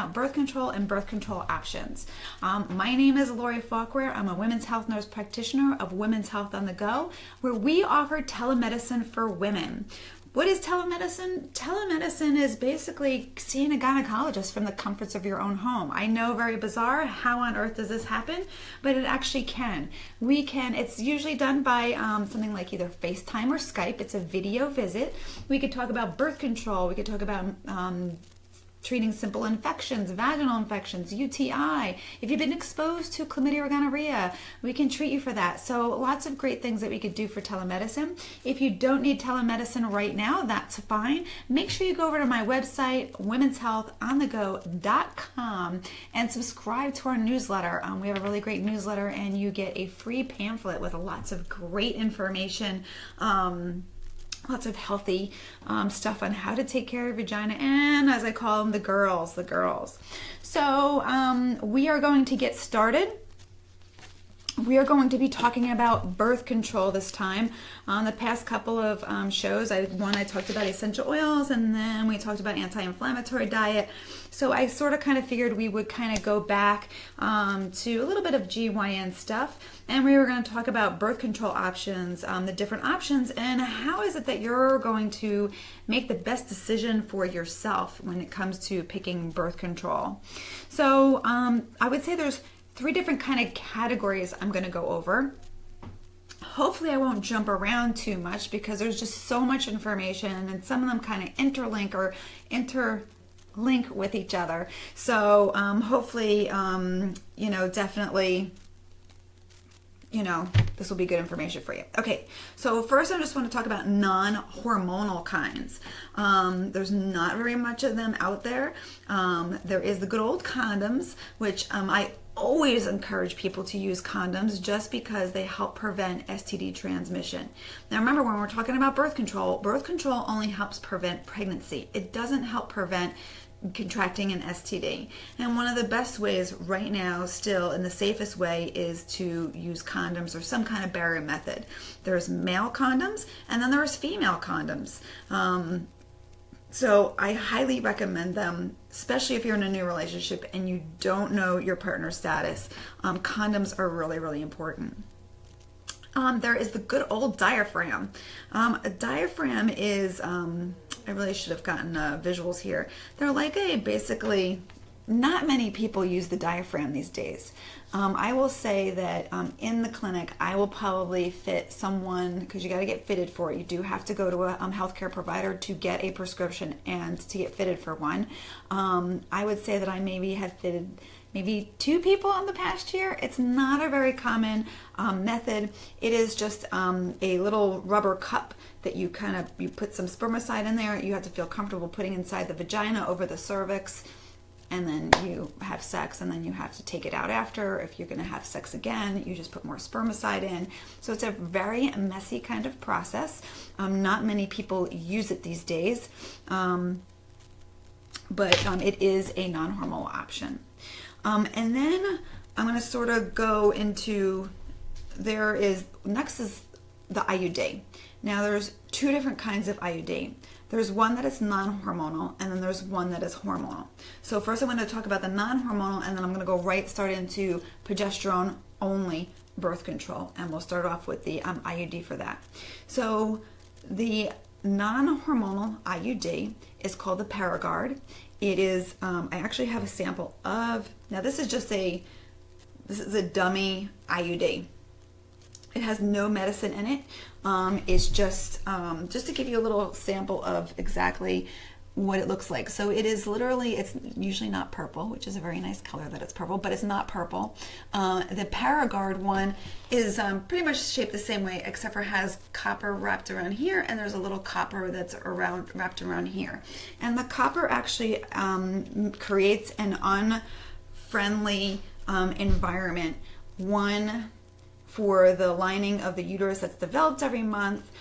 about birth control and birth control options. My name is Lori Falkware. I'm a women's health nurse practitioner of Women's Health on the Go, where we offer telemedicine for women. What is telemedicine? Telemedicine is basically seeing a gynecologist from the comforts of your own home. I know, very bizarre. How on earth does this happen? But it actually can. It's usually done by something like either FaceTime or Skype. It's a video visit. We could talk about birth control. We could talk about treating simple infections, vaginal infections, UTI. If you've been exposed to chlamydia or gonorrhea, we can treat you for that. So lots of great things that we could do for telemedicine. If you don't need telemedicine right now, that's fine. Make sure you go over to my website, womenshealthonthego.com, and subscribe to our newsletter. We have a really great newsletter, and you get a free pamphlet with lots of great information, lots of healthy stuff on how to take care of your vagina, and as I call them, the girls. So we are going to get started. We are going to be talking about birth control this time. On the past couple of shows, I talked about essential oils, and then we talked about anti-inflammatory diet. So I sort of kind of figured we would kind of go back to a little bit of GYN stuff, and we were going to talk about birth control options, the different options, and how is it that you're going to make the best decision for yourself when it comes to picking birth control. So I would say there's 3 different kind of categories I'm going to go over. Hopefully I won't jump around too much because there's just so much information, and some of them kind of interlink with each other. So hopefully, definitely, this will be good information for you. Okay, so first I just want to talk about non-hormonal kinds. There's not very much of them out there. There is the good old condoms, which I always encourage people to use condoms just because they help prevent STD transmission. Now remember, when we're talking about birth control only helps prevent pregnancy. It doesn't help prevent contracting an STD. And one of the best ways right now still, and the safest way, is to use condoms or some kind of barrier method. There's male condoms, and then there's female condoms. So I highly recommend them, especially if you're in a new relationship and you don't know your partner's status. Condoms are really, really important. There is the good old diaphragm. A diaphragm is, I really should have gotten visuals here. They're like basically, not many people use the diaphragm these days. I will say that in the clinic, I will probably fit someone, because you got to get fitted for it. You do have to go to a healthcare provider to get a prescription and to get fitted for one. I would say that I maybe have fitted maybe 2 people in the past year. It's not a very common method. It is just a little rubber cup that you put some spermicide in there. You have to feel comfortable putting inside the vagina over the cervix, and then you have sex, and then you have to take it out after. If you're going to have sex again, you just put more spermicide in. So it's a very messy kind of process. Not many people use it these days, but it is a non-hormonal option. And then I'm going to sort of go into, next is the IUD. Now there's 2 different kinds of IUD. There's one that is non-hormonal, and then there's one that is hormonal. So first I'm going to talk about the non-hormonal, and then I'm going to go start into progesterone-only birth control, and we'll start off with the IUD for that. So the non-hormonal IUD is called the Paragard. It is, I actually have a sample of, now this is a dummy IUD. It has no medicine in it. It's just to give you a little sample of exactly what it looks like. So it is literally, it's usually not purple, which is a very nice color that it's purple, but it's not purple. The Paragard one is pretty much shaped the same way, except for has copper wrapped around here, and there's a little copper that's wrapped around here. And the copper actually creates an unfriendly environment. One, for the lining of the uterus that's developed every month,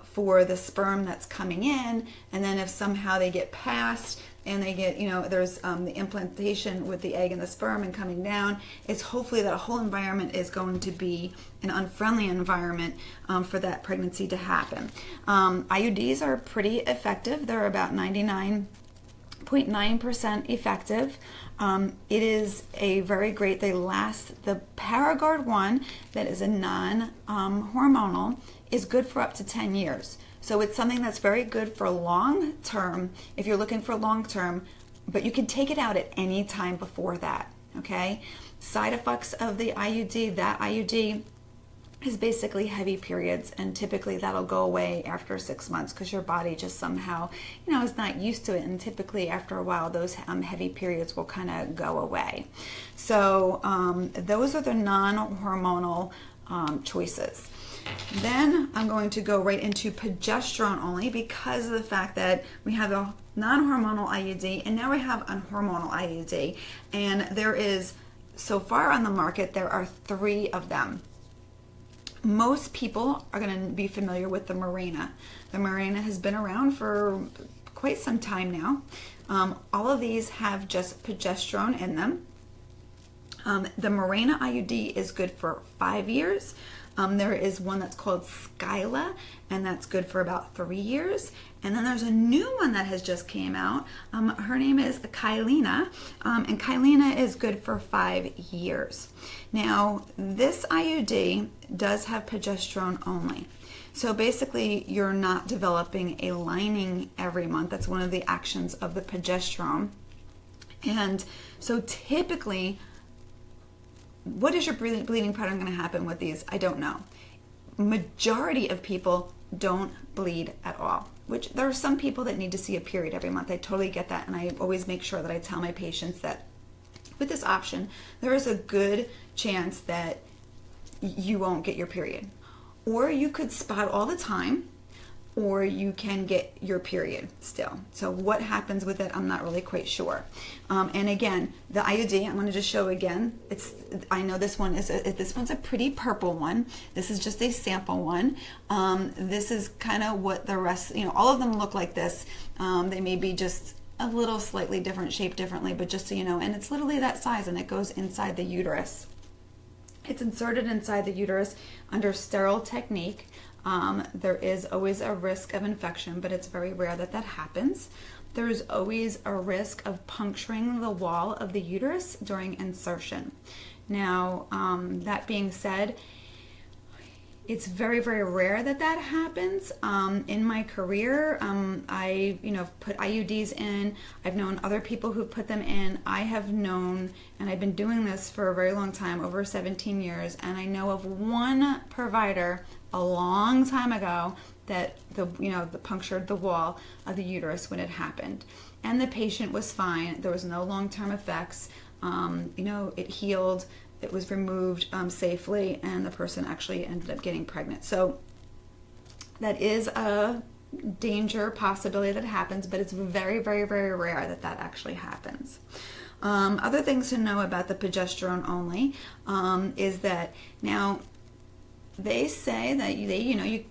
for the sperm that's coming in, and then if somehow they get passed and they get, there's the implantation with the egg and the sperm and coming down, it's hopefully that whole environment is going to be an unfriendly environment for that pregnancy to happen. IUDs are pretty effective. They're about 99% 0.9% effective. It is a very great, they last, the Paragard one that is a non-hormonal is good for up to 10 years. So it's something that's very good for long term, if you're looking for long term, but you can take it out at any time before that, okay? Side effects of the IUD, that IUD is basically heavy periods, and typically that'll go away after 6 months because your body just somehow, is not used to it, and typically after a while those heavy periods will kind of go away. So those are the non-hormonal choices. Then I'm going to go right into progesterone only because of the fact that we have a non-hormonal IUD and now we have a hormonal IUD, and there is, so far on the market, there are 3 of them. Most people are going to be familiar with the Mirena. The Mirena has been around for quite some time now. All of these have just progesterone in them. The Mirena IUD is good for 5 years. There is one that's called Skyla, and that's good for about 3 years. And then there's a new one that has just came out. Her name is Kyleena, and Kyleena is good for 5 years. Now, this IUD does have progesterone only. So basically, you're not developing a lining every month. That's one of the actions of the progesterone. And so typically, what is your bleeding pattern going to happen with these? I don't know. Majority of people don't bleed at all, which there are some people that need to see a period every month. I totally get that, and I always make sure that I tell my patients that with this option, there is a good chance that you won't get your period. Or you could spot all the time, or you can get your period still. So what happens with it, I'm not really quite sure. And again, the IUD, I'm going to just show again. I know this one's a pretty purple one. This is just a sample one. This is kind of what the rest, all of them look like this. They may be just a little slightly different, shaped differently, but just so you know, and it's literally that size, and it goes inside the uterus. It's inserted inside the uterus under sterile technique. There is always a risk of infection, but it's very rare that happens. There's always a risk of puncturing the wall of the uterus during insertion. Now, that being said, it's very, very rare that happens. In my career, I put IUDs in. I've known other people who put them in. I have known, and I've been doing this for a very long time, over 17 years, and I know of one provider a long time ago that the punctured the wall of the uterus when it happened, and the patient was fine. There was no long-term effects. It healed. It was removed safely, and the person actually ended up getting pregnant. So that is a danger possibility that happens, but it's very, very, very rare that actually happens. Other things to know about the progesterone only is that now they say that you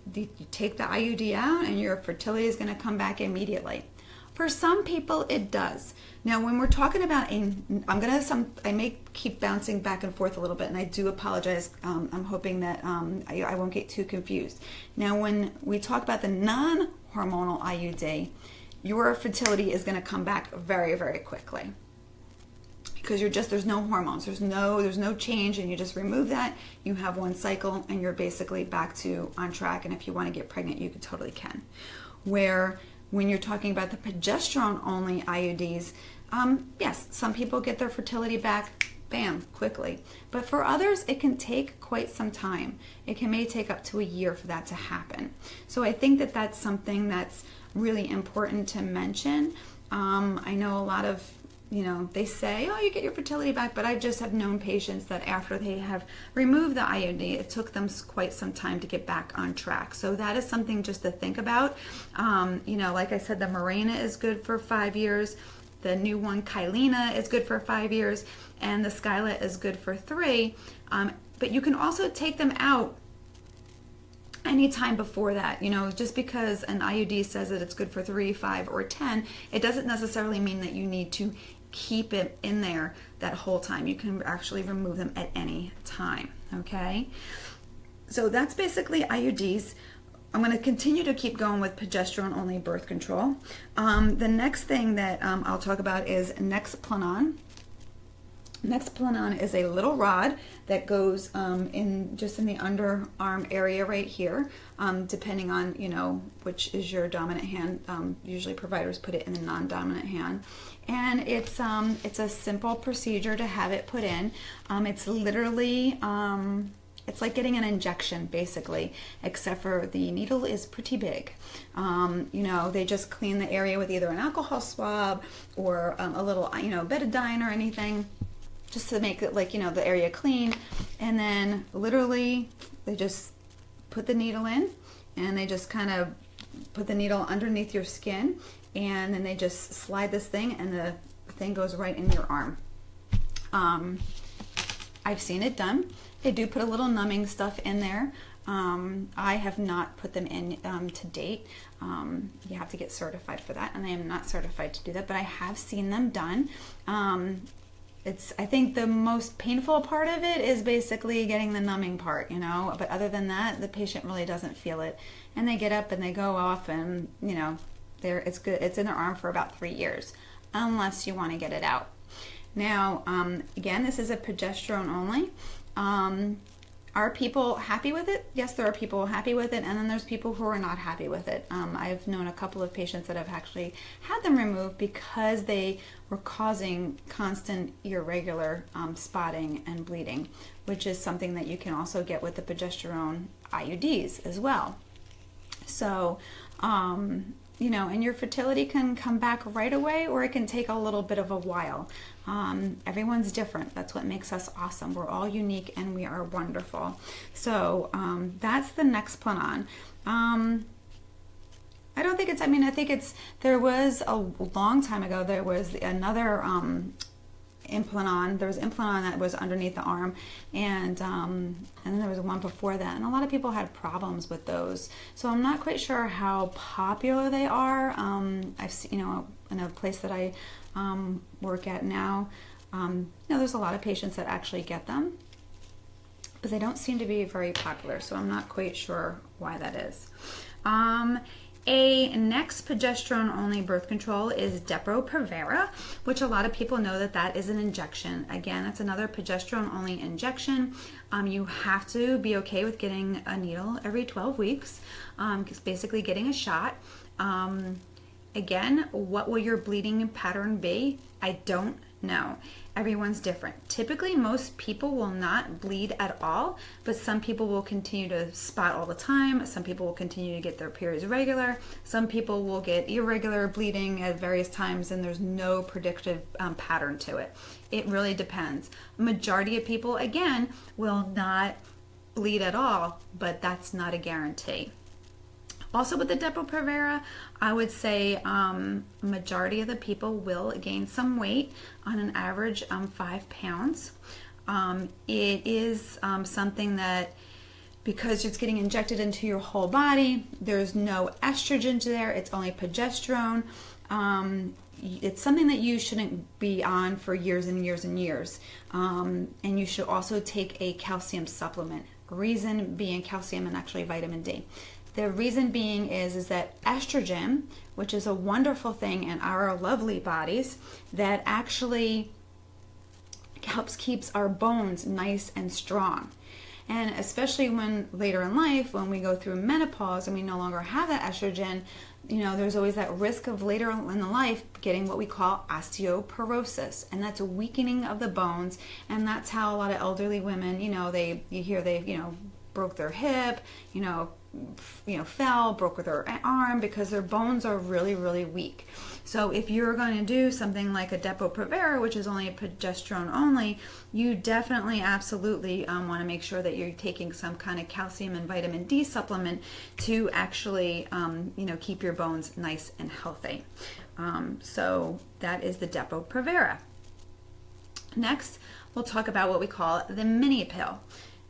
take the IUD out and your fertility is going to come back immediately. For some people, it does. Now, when we're talking about I may keep bouncing back and forth a little bit, and I do apologize. I'm hoping that I won't get too confused. Now, when we talk about the non-hormonal IUD, your fertility is going to come back very, very quickly because there's no hormones, there's no change, and you just remove that. You have one cycle, and you're basically back to on track. And if you want to get pregnant, you totally can. When you're talking about the progesterone-only IUDs, yes, some people get their fertility back, bam, quickly. But for others, it can take quite some time. It may take up to a year for that to happen. So I think that's something that's really important to mention. I know a lot of they say, oh, you get your fertility back, but I just have known patients that after they have removed the IUD, it took them quite some time to get back on track. So that is something just to think about. Like I said, the Mirena is good for 5 years. The new one, Kyleena, is good for 5 years, and the Skyla is good for 3. But you can also take them out anytime before that. Just because an IUD says that it's good for 3, 5, or 10, it doesn't necessarily mean that you need to keep it in there that whole time. You can actually remove them at any time, okay? So that's basically IUDs. I'm going to continue to keep going with progesterone only birth control. The next thing that I'll talk about is Nexplanon. Nexplanon is a little rod that goes in just in the underarm area right here, depending on which is your dominant hand. Usually providers put it in the non-dominant hand, and it's a simple procedure to have it put in. It's literally it's like getting an injection basically, except for the needle is pretty big. They just clean the area with either an alcohol swab or a little betadine or anything, just to make it the area clean. And then literally they just put the needle in, and they just kind of put the needle underneath your skin, and then they just slide this thing, and the thing goes right in your arm. I've seen it done. They do put a little numbing stuff in there. I have not put them in to date. You have to get certified for that, and I am not certified to do that, but I have seen them done. I think the most painful part of it is basically getting the numbing part, but other than that, the patient really doesn't feel it. And they get up and they go off, and it's good. It's in their arm for about 3 years, unless you want to get it out. Now, again, this is a progesterone only. Are people happy with it? Yes, there are people happy with it, and then there's people who are not happy with it. I've known a couple of patients that have actually had them removed because they were causing constant irregular spotting and bleeding, which is something that you can also get with the progesterone IUDs as well. So, and your fertility can come back right away, or it can take a little bit of a while. Everyone's different. That's what makes us awesome. We're all unique and we are wonderful. So that's the Nexplanon. I don't think there was a long time ago, there was another Implanon. There was Implanon that was underneath the arm, and then there was one before that, and a lot of people had problems with those. So I'm not quite sure how popular they are. I've seen, in a place that I work at now, there's a lot of patients that actually get them, but they don't seem to be very popular. So I'm not quite sure why that is. A next progesterone only birth control is Depo-Provera, which a lot of people know that is an injection. Again, that's another progesterone only injection. You have to be okay with getting a needle every 12 weeks. It's basically getting a shot. Again, what will your bleeding pattern be? I don't know. Everyone's different. Typically, most people will not bleed at all, but some people will continue to spot all the time. Some people will continue to get their periods regular. Some people will get irregular bleeding at various times, and there's no predictive pattern to it. It really depends. Majority of people, again, will not bleed at all, but that's not a guarantee. Also with the Depo-Provera, I would say majority of the people will gain some weight, on an average 5 pounds. It is something that, because it's getting injected into your whole body, there's no estrogen there, it's only progesterone. It's something that you shouldn't be on for years and years and years. And you should also take a calcium supplement. Reason being calcium and actually vitamin D. The reason being is that estrogen, which is a wonderful thing in our lovely bodies, that actually keeps our bones nice and strong. And especially when later in life, when we go through menopause and we no longer have that estrogen, there's always that risk of later in the life getting what we call osteoporosis, and that's a weakening of the bones. And that's how a lot of elderly women, they broke their hip, fell, broke their arm, because their bones are really, really weak. So if you're going to do something like a Depo-Provera, which is only a progesterone only, you definitely absolutely want to make sure that you're taking some kind of calcium and vitamin D supplement to actually keep your bones nice and healthy. So that is the Depo-Provera. Next, we'll talk about what we call the mini pill.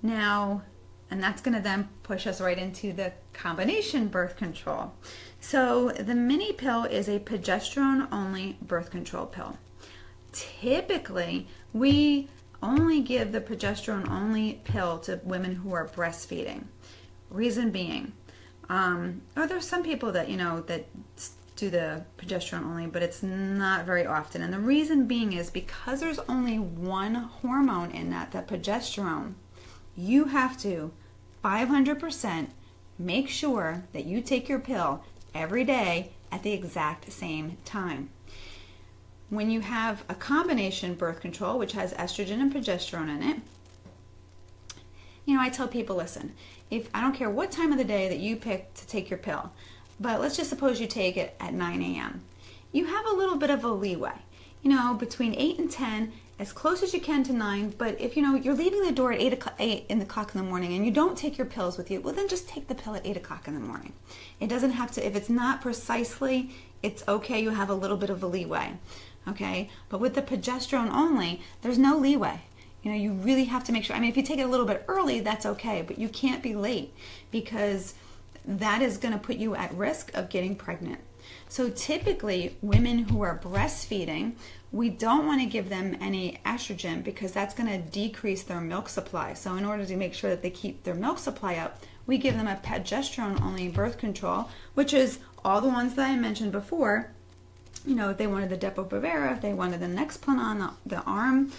Now, and that's going to then push us right into the combination birth control. So the mini pill is a progesterone only birth control pill. Typically, we only give the progesterone only pill to women who are breastfeeding. Reason being, Or there's some people that, that do the progesterone only, but it's not very often. And the reason being is because there's only one hormone in that progesterone, you have to 500% make sure that you take your pill every day at the exact same time. When you have a combination birth control, which has estrogen and progesterone in it, I tell people, listen, if I don't care what time of the day that you pick to take your pill, but let's just suppose you take it at 9 a.m. You have a little bit of a leeway, between 8 and 10, as close as you can to 9. But if you're leaving the door at 8 o'clock in the morning and you don't take your pills with you, well, then just take the pill at 8 o'clock in the morning. It doesn't have to, if it's not precisely, it's okay. You have a little bit of a leeway, okay? But with the progesterone only, there's no leeway. You really have to make sure. If you take it a little bit early, that's okay, but you can't be late because that is going to put you at risk of getting pregnant. So typically, women who are breastfeeding, we don't want to give them any estrogen because that's going to decrease their milk supply. So in order to make sure that they keep their milk supply up, we give them a progesterone-only birth control, which is all the ones that I mentioned before. If they wanted the Depo-Provera, if they wanted the Nexplanon, the arm,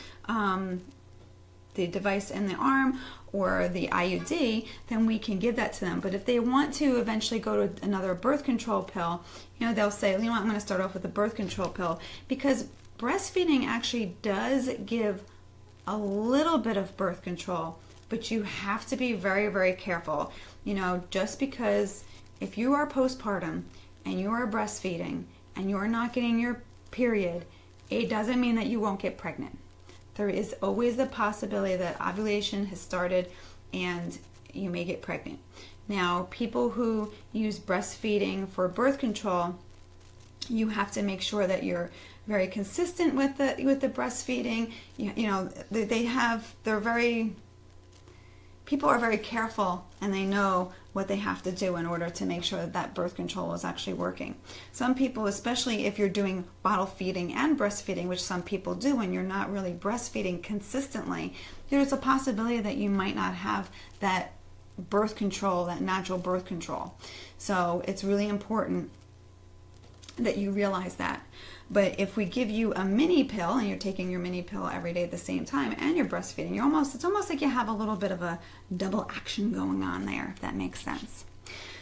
the device in the arm, or the IUD, then we can give that to them. But if they want to eventually go to another birth control pill, they'll say, I'm going to start off with a birth control pill, because breastfeeding actually does give a little bit of birth control, but you have to be very, very careful. Just because if you are postpartum and you are breastfeeding and you are not getting your period, it doesn't mean that you won't get pregnant. There is always the possibility that ovulation has started and you may get pregnant. Now, people who use breastfeeding for birth control, you have to make sure that you're very consistent with the breastfeeding. People are very careful, and they know what they have to do in order to make sure that birth control is actually working. Some people, especially if you're doing bottle feeding and breastfeeding, which some people do, and you're not really breastfeeding consistently, there's a possibility that you might not have that birth control, that natural birth control. So it's really important that you realize that. But if we give you a mini pill and you're taking your mini pill every day at the same time and you're breastfeeding, it's almost like you have a little bit of a double action going on there, if that makes sense.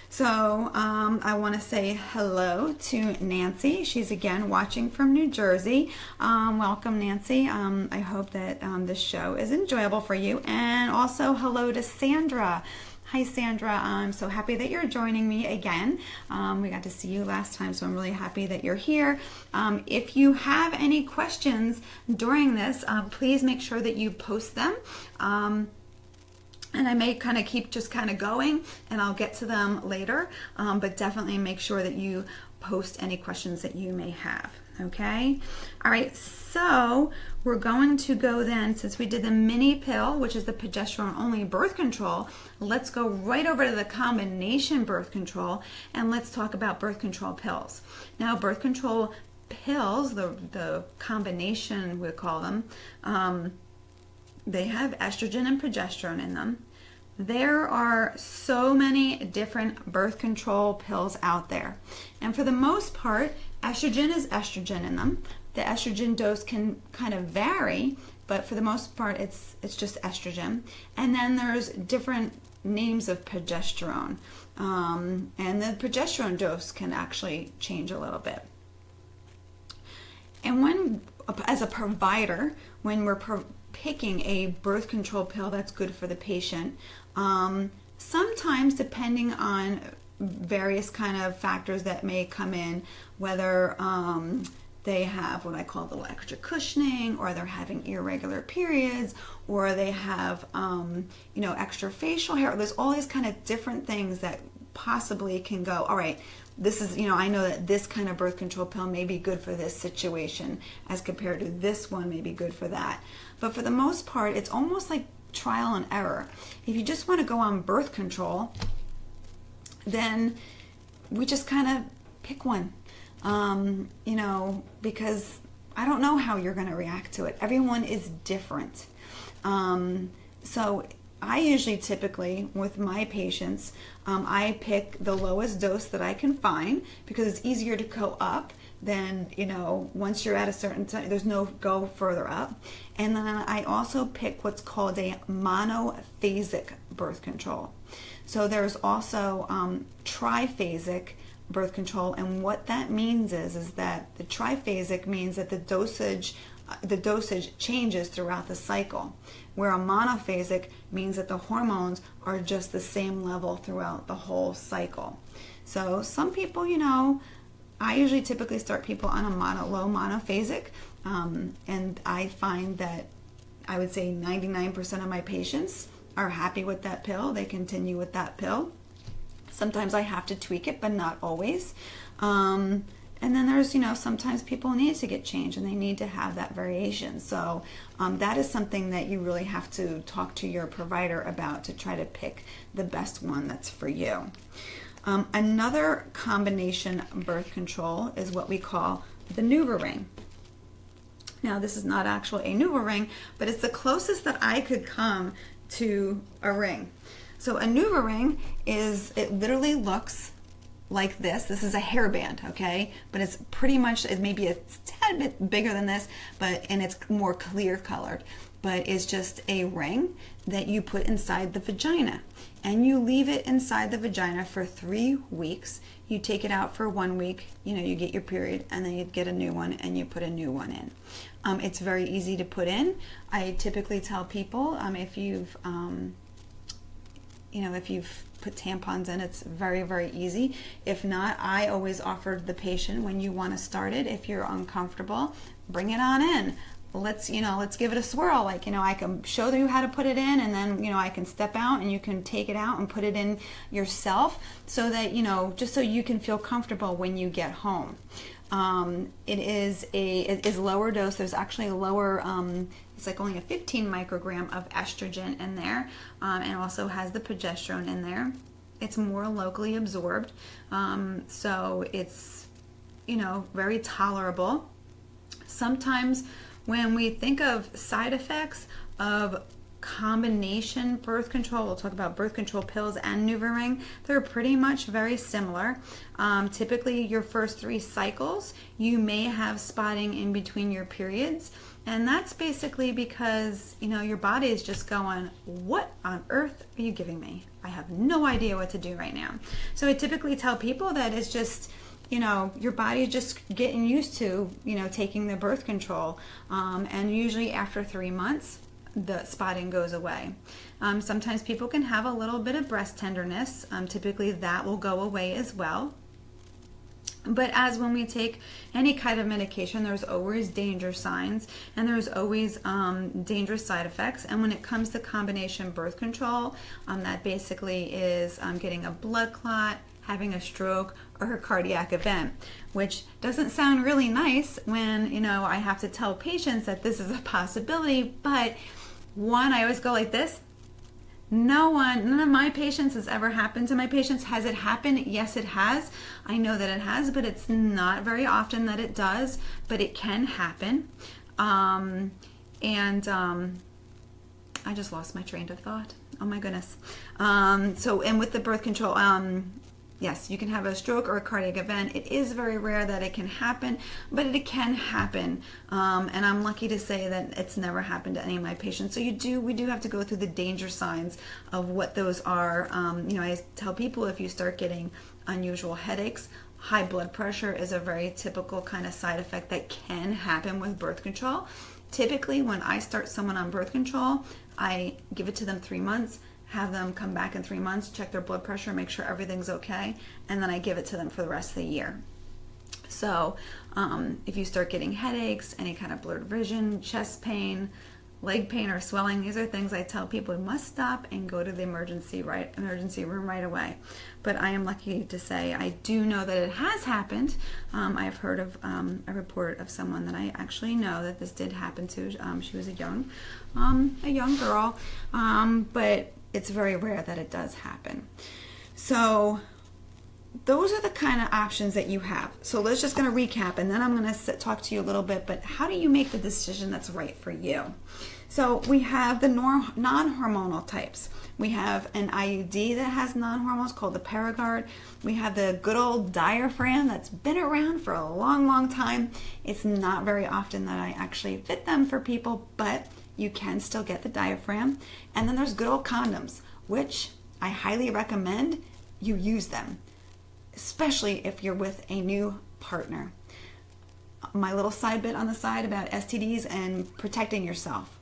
So I want to say hello to Nancy. She's again watching from New Jersey. Welcome, Nancy. I hope that this show is enjoyable for you. And also hello to Sandra. Hi, Sandra. I'm so happy that you're joining me again. We got to see you last time, so I'm really happy that you're here. If you have any questions during this, please make sure that you post them. And I may kind of keep just kind of going, and I'll get to them later. But definitely make sure that you post any questions that you may have. Okay? All right, so we're going to go then, since we did the mini pill, which is the progesterone only birth control, let's go right over to the combination birth control, and let's talk about birth control pills. Now, birth control pills, the combination we call them, they have estrogen and progesterone in them. There are so many different birth control pills out there. And for the most part, estrogen is estrogen in them. The estrogen dose can kind of vary, but for the most part, it's just estrogen. And then there's different names of progesterone. And the progesterone dose can actually change a little bit. And when, as a provider, when we're picking a birth control pill that's good for the patient, sometimes depending on various kind of factors that may come in, whether they have what I call the extra cushioning, or they're having irregular periods, or they have extra facial hair. There's all these kind of different things that possibly can go, all right, this is, I know that this kind of birth control pill may be good for this situation as compared to this one may be good for that. But for the most part, it's almost like trial and error. If you just want to go on birth control, then we just kind of pick one, because I don't know how you're going to react to it. Everyone is different. So I usually typically with my patients, I pick the lowest dose that I can find because it's easier to go up than, once you're at a certain time, there's no go further up. And then I also pick what's called a monophasic birth control. So there's also triphasic birth control, and what that means is that the triphasic means that the dosage changes throughout the cycle, where a monophasic means that the hormones are just the same level throughout the whole cycle. So some people, I usually typically start people on a low monophasic, and I find that I would say 99% of my patients are happy with that pill. They continue with that pill. Sometimes I have to tweak it, but not always. And then there's, sometimes people need to get changed and they need to have that variation. So that is something that you really have to talk to your provider about to try to pick the best one that's for you. Another combination birth control is what we call the NuvaRing. Now, this is not actually a NuvaRing, but it's the closest that I could come to a ring. So a NuvaRing it literally looks like this. This is a hairband, okay? But it's pretty much, maybe a tad bit bigger than this, and it's more clear colored. But it's just a ring that you put inside the vagina. And you leave it inside the vagina for 3 weeks. You take it out for 1 week, you get your period, and then you get a new one and you put a new one in. It's very easy to put in. I typically tell people if you've put tampons in, it's very, very easy. If not, I always offer the patient, when you want to start it, if you're uncomfortable, bring it on in. Let's give it a swirl. I can show you how to put it in, and then, I can step out and you can take it out and put it in yourself, so that, just so you can feel comfortable when you get home. It is lower dose. There's actually a lower, it's like only a 15 microgram of estrogen in there, and also has the progesterone in there. It's more locally absorbed, so it's, very tolerable. Sometimes when we think of side effects of combination birth control, we'll talk about birth control pills and NuvaRing, they're pretty much very similar. Typically your first 3 cycles, you may have spotting in between your periods, and that's basically because, your body is just going, what on earth are you giving me? I have no idea what to do right now. So I typically tell people that it's just, your body is just getting used to, taking the birth control, and usually after 3 months, the spotting goes away. Sometimes people can have a little bit of breast tenderness. Typically that will go away as well. But as when we take any kind of medication, there's always danger signs, and there's always dangerous side effects. And when it comes to combination birth control, that basically is getting a blood clot, having a stroke, or a cardiac event, which doesn't sound really nice when, I have to tell patients that this is a possibility. But one, I always go like this. None of my patients has ever happened to my patients. Has it happened? Yes, it has. I know that it has, but it's not very often that it does, but it can happen. I just lost my train of thought. Oh my goodness. And with the birth control, yes, you can have a stroke or a cardiac event. It is very rare that it can happen, but it can happen. And I'm lucky to say that it's never happened to any of my patients. So we do have to go through the danger signs of what those are. I tell people, if you start getting unusual headaches, high blood pressure is a very typical kind of side effect that can happen with birth control. Typically, when I start someone on birth control, I give it to them 3 months, have them come back in 3 months, check their blood pressure, make sure everything's okay, and then I give it to them for the rest of the year. So if you start getting headaches, any kind of blurred vision, chest pain, leg pain, or swelling, these are things I tell people must stop and go to the emergency room right away. But I am lucky to say I do know that it has happened. I've heard of a report of someone that I actually know that this did happen to. She was a young girl, but it's very rare that it does happen. So those are the kind of options that you have. So let's just going to recap, and then I'm going to talk to you a little bit, but how do you make the decision that's right for you? So we have the non-hormonal types. We have an IUD that has non-hormones called the Paragard. We have the good old diaphragm that's been around for a long, long time. It's not very often that I actually fit them for people, but you can still get the diaphragm. And then there's good old condoms, which I highly recommend you use them, especially if you're with a new partner. My little side bit on the side about STDs and protecting yourself.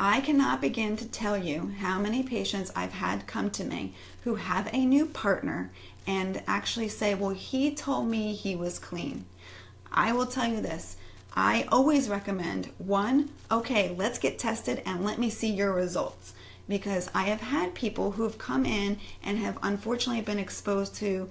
I cannot begin to tell you how many patients I've had come to me who have a new partner and actually say, well, he told me he was clean. I will tell you this. I always recommend, one, okay, let's get tested and let me see your results. Because I have had people who have come in and have unfortunately been exposed to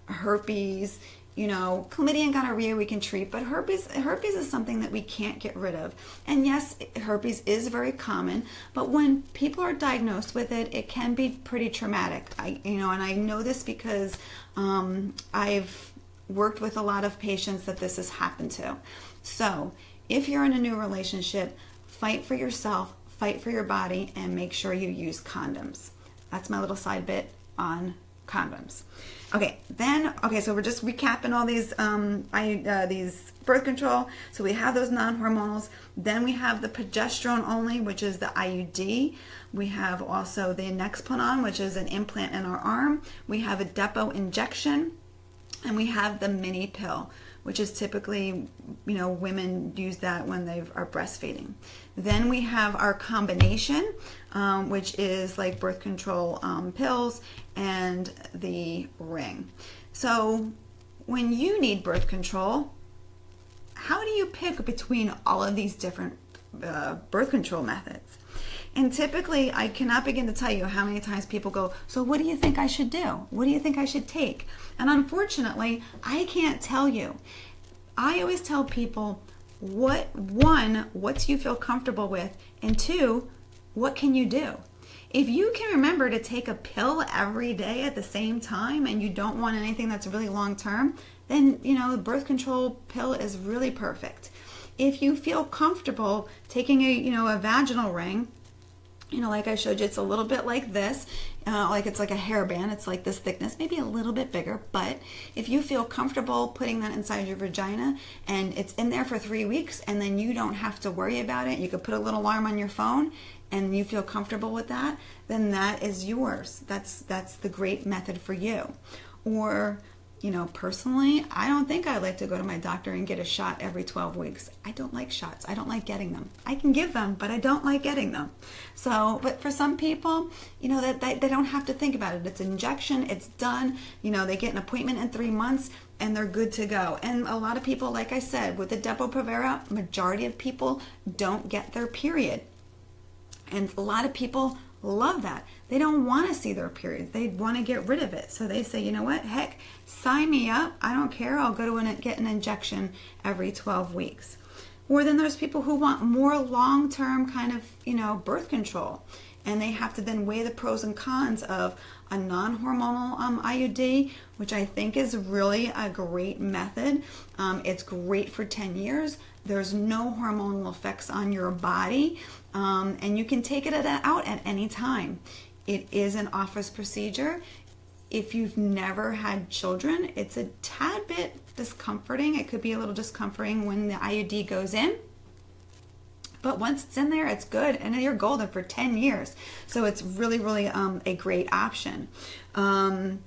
herpes, chlamydia and gonorrhea we can treat, but herpes is something that we can't get rid of. And yes, herpes is very common, but when people are diagnosed with it, it can be pretty traumatic. And I know this because I've worked with a lot of patients that this has happened to. So if you're in a new relationship, fight for yourself, fight for your body, and make sure you use condoms. That's my little side bit on condoms. So we're just recapping all these birth control. So we have those non-hormonals. Then we have the progesterone only, which is the IUD. We have also the Nexplanon, which is an implant in our arm. We have a depot injection, and we have the mini pill, which is typically, women use that when they are breastfeeding. Then we have our combination, which is like birth control pills and the ring. So when you need birth control, how do you pick between all of these different birth control methods? And typically, I cannot begin to tell you how many times people go, so what do you think I should do? What do you think I should take? And unfortunately, I can't tell you. I always tell people, what do you feel comfortable with? And two, what can you do? If you can remember to take a pill every day at the same time and you don't want anything that's really long term, then, the birth control pill is really perfect. If you feel comfortable taking a vaginal ring, like I showed you, it's a little bit like this, like it's like a hairband. It's like this thickness, maybe a little bit bigger. But if you feel comfortable putting that inside your vagina and it's in there for 3 weeks and then you don't have to worry about it, you could put a little alarm on your phone and you feel comfortable with that, then that is yours. That's the great method for you. Or, personally, I don't think I'd like to go to my doctor and get a shot every 12 weeks. I don't like shots. I don't like getting them. I can give them, but I don't like getting them. So, but for some people, that they don't have to think about it. It's an injection. It's done. They get an appointment in 3 months and they're good to go. And a lot of people, like I said, with the Depo-Provera, majority of people don't get their period. And a lot of people love that. They don't want to see their periods. They want to get rid of it. So they say, you know what? Heck, sign me up. I don't care. I'll go to get an injection every 12 weeks. Or then there's people who want more long-term kind of, birth control. And they have to then weigh the pros and cons of a non-hormonal IUD, which I think is really a great method. It's great for 10 years. There's no hormonal effects on your body, and you can take it out at any time. It is an office procedure. If you've never had children, it's a tad bit discomforting. It could be a little discomforting when the IUD goes in. But once it's in there, it's good, and you're golden for 10 years. So it's really, really a great option. And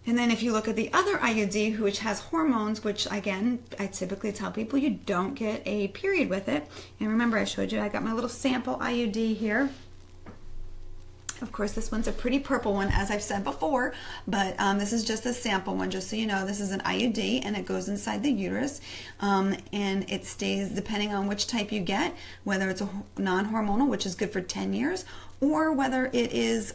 then if you look at the other IUD, which has hormones, which again, I typically tell people you don't get a period with it. And remember, I showed you, I got my little sample IUD here. Of course, this one's a pretty purple one, as I've said before, but this is just a sample one, just so you know. This is an IUD, and it goes inside the uterus, and it stays, depending on which type you get, whether it's a non-hormonal, which is good for 10 years, or whether it is,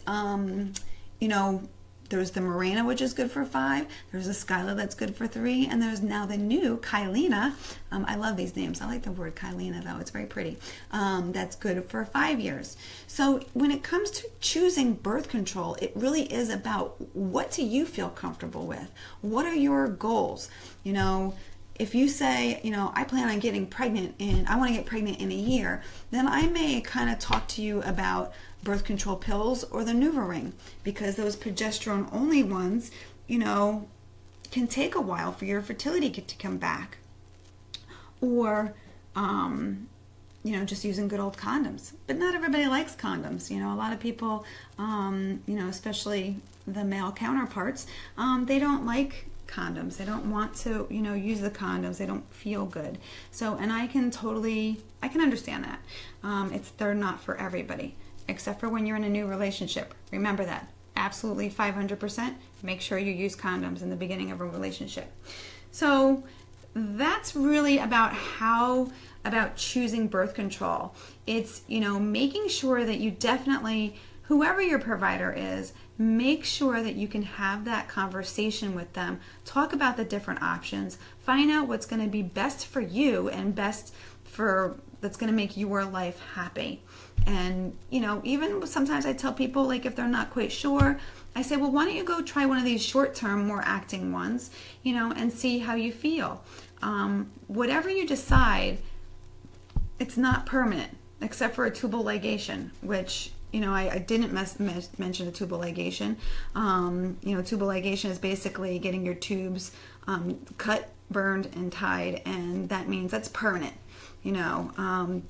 there's the Mirena, which is good for 5. There's a Skyla that's good for 3. And there's now the new Kyleena. I love these names. I like the word Kyleena, though. It's very pretty. That's good for 5 years. So when it comes to choosing birth control, it really is about what do you feel comfortable with? What are your goals? if you say, I plan on getting pregnant and I want to get pregnant in a year, then I may kind of talk to you about birth control pills or the NuvaRing, because those progesterone only ones, can take a while for your fertility to come back. Or, just using good old condoms. But not everybody likes condoms. A lot of people, especially the male counterparts, they don't like condoms. They don't want to, use the condoms. They don't feel good. So, and I can understand that. They're not for everybody, except for when you're in a new relationship. Remember that. Absolutely 500%. Make sure you use condoms in the beginning of a relationship. So that's really about choosing birth control. It's, making sure that you definitely, whoever your provider is, make sure that you can have that conversation with them. Talk about the different options. Find out what's going to be best for you and that's going to make your life happy. And, even sometimes I tell people, like, if they're not quite sure, I say, well, why don't you go try one of these short-term, more acting ones, and see how you feel. Whatever you decide, it's not permanent, except for a tubal ligation, which, I didn't mention the tubal ligation. Tubal ligation is basically getting your tubes cut, burned, and tied, and that means that's permanent.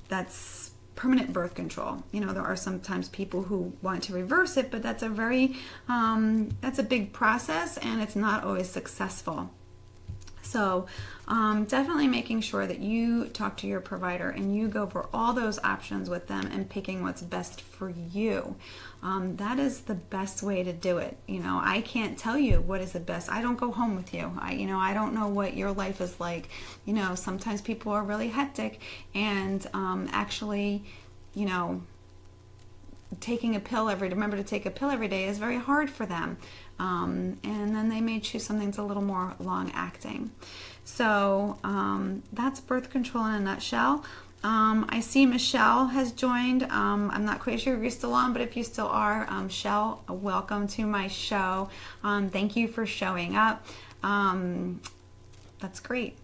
That's permanent birth control. There are sometimes people who want to reverse it, but that's that's a big process, and it's not always successful. So definitely making sure that you talk to your provider and you go over all those options with them and picking what's best for you. That is the best way to do it. I can't tell you what is the best. I don't go home with you. I don't know what your life is like. Sometimes people are really hectic, and actually, remember to take a pill every day is very hard for them. And then they may choose something that's a little more long acting. So that's birth control in a nutshell. I see Michelle has joined. I'm not quite sure if you're still on, but if you still are, Michelle, welcome to my show. Thank you for showing up. That's great.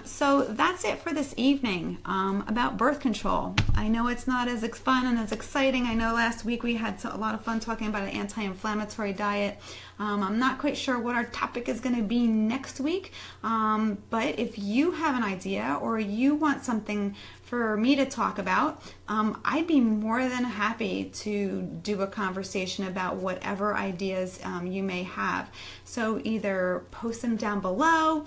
So that's it for this evening about birth control. I know it's not as fun and as exciting. I know last week we had a lot of fun talking about an anti-inflammatory diet. I'm not quite sure what our topic is going to be next week, but if you have an idea or you want something for me to talk about, I'd be more than happy to do a conversation about whatever ideas you may have. So either post them down below,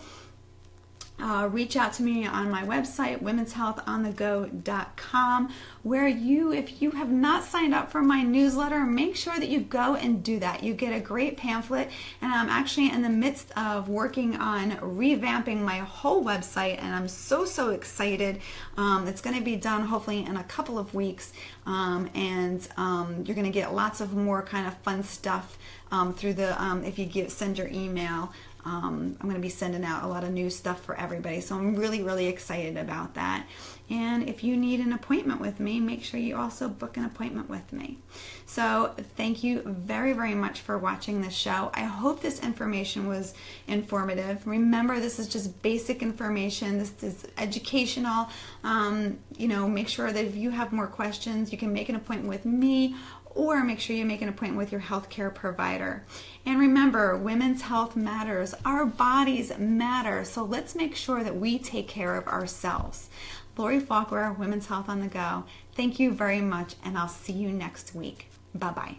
reach out to me on my website, womenshealthonthego.com, where if you have not signed up for my newsletter, make sure that you go and do that. You get a great pamphlet, and I'm actually in the midst of working on revamping my whole website, and I'm so excited. It's going to be done hopefully in a couple of weeks, and you're going to get lots of more kind of fun stuff through the, if you send your email. I'm going to be sending out a lot of new stuff for everybody, so I'm really excited about that. And if you need an appointment with me, make sure you also book an appointment with me. So thank you very much for watching this show. I hope this information was informative. Remember, this is just basic information. This is educational. Make sure that if you have more questions, you can make an appointment with me, or make sure you make an appointment with your healthcare provider. And remember, women's health matters. Our bodies matter. So let's make sure that we take care of ourselves. Lori Falkwer, Women's Health on the Go. Thank you very much, and I'll see you next week. Bye-bye.